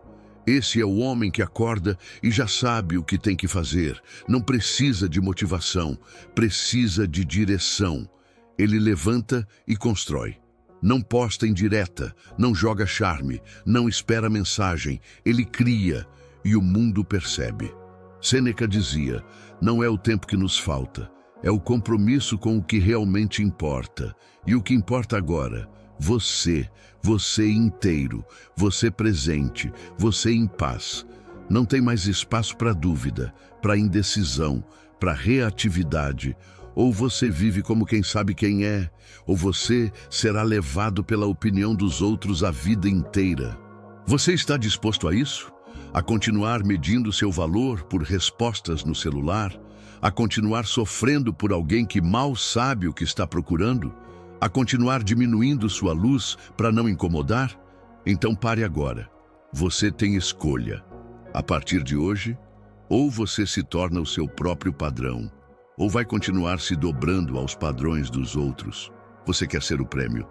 Esse é o homem que acorda e já sabe o que tem que fazer. Não precisa de motivação, precisa de direção. Ele levanta e constrói. Não posta indireta, não joga charme, não espera mensagem. Ele cria e o mundo percebe. Sêneca dizia, não é o tempo que nos falta, é o compromisso com o que realmente importa. E o que importa agora? Você inteiro, você presente, você em paz. Não tem mais espaço para dúvida, para indecisão, para reatividade. Ou você vive como quem sabe quem é, ou você será levado pela opinião dos outros a vida inteira. Você está disposto a isso? A continuar medindo seu valor por respostas no celular? A continuar sofrendo por alguém que mal sabe o que está procurando? A continuar diminuindo sua luz para não incomodar? Então pare agora. Você tem escolha. A partir de hoje, ou você se torna o seu próprio padrão, ou vai continuar se dobrando aos padrões dos outros. Você quer ser o prêmio?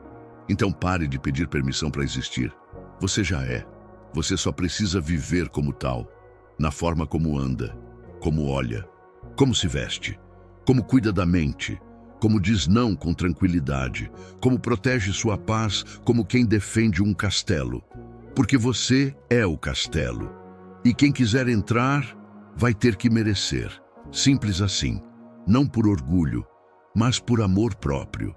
Então pare de pedir permissão para existir. Você já é. Você só precisa viver como tal, na forma como anda, como olha, como se veste, como cuida da mente, como diz não com tranquilidade, como protege sua paz, como quem defende um castelo. Porque você é o castelo. E quem quiser entrar, vai ter que merecer. Simples assim. Não por orgulho, mas por amor próprio.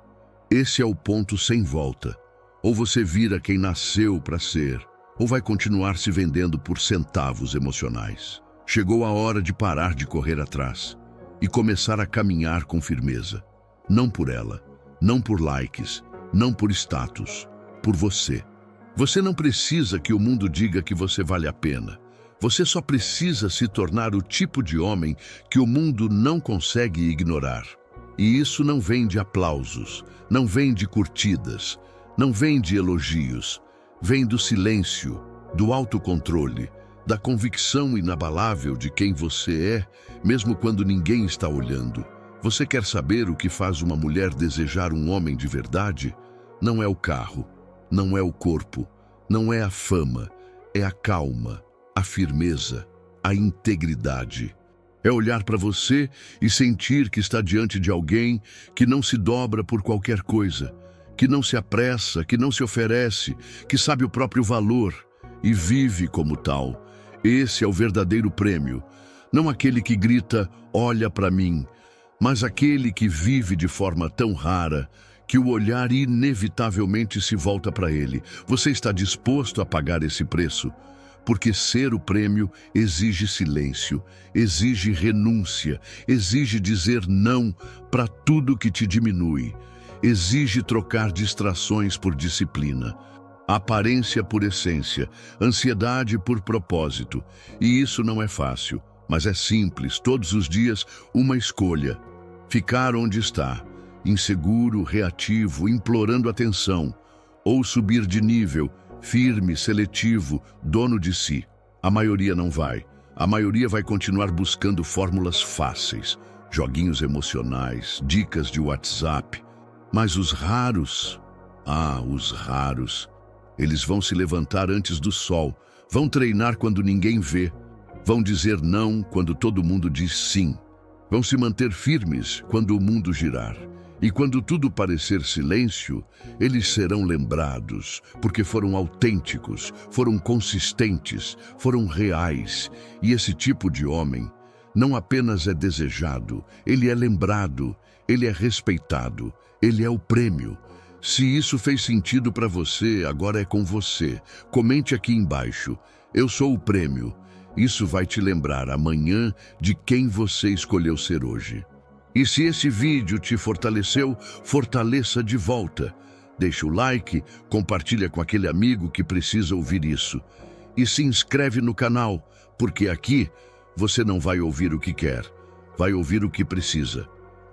Esse é o ponto sem volta. Ou você vira quem nasceu para ser, ou vai continuar se vendendo por centavos emocionais. Chegou a hora de parar de correr atrás e começar a caminhar com firmeza. Não por ela, não por likes, não por status, por você. Você não precisa que o mundo diga que você vale a pena. Você só precisa se tornar o tipo de homem que o mundo não consegue ignorar. E isso não vem de aplausos, não vem de curtidas, não vem de elogios. Vem do silêncio, do autocontrole, da convicção inabalável de quem você é, mesmo quando ninguém está olhando. Você quer saber o que faz uma mulher desejar um homem de verdade? Não é o carro, não é o corpo, não é a fama, é a calma, a firmeza, a integridade. É olhar para você e sentir que está diante de alguém que não se dobra por qualquer coisa, que não se apressa, que não se oferece, que sabe o próprio valor e vive como tal. Esse é o verdadeiro prêmio. Não aquele que grita, olha para mim, mas aquele que vive de forma tão rara que o olhar inevitavelmente se volta para ele. Você está disposto a pagar esse preço? Porque ser o prêmio exige silêncio, exige renúncia, exige dizer não para tudo que te diminui, exige trocar distrações por disciplina, aparência por essência, ansiedade por propósito. E isso não é fácil, mas é simples, todos os dias uma escolha. Ficar onde está, inseguro, reativo, implorando atenção, ou subir de nível, firme, seletivo, dono de si. A maioria não vai. A maioria vai continuar buscando fórmulas fáceis, joguinhos emocionais, dicas de WhatsApp. Mas os raros, os raros, eles vão se levantar antes do sol, vão treinar quando ninguém vê, vão dizer não quando todo mundo diz sim, vão se manter firmes quando o mundo girar. E quando tudo parecer silêncio, eles serão lembrados, porque foram autênticos, foram consistentes, foram reais. E esse tipo de homem não apenas é desejado, ele é lembrado, ele é respeitado, ele é o prêmio. Se isso fez sentido para você, agora é com você. Comente aqui embaixo. Eu sou o prêmio. Isso vai te lembrar amanhã de quem você escolheu ser hoje. E se esse vídeo te fortaleceu, fortaleça de volta. Deixa o like, compartilha com aquele amigo que precisa ouvir isso. E se inscreve no canal, porque aqui você não vai ouvir o que quer, vai ouvir o que precisa.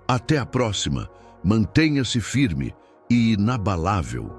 Até a próxima. Mantenha-se firme e inabalável.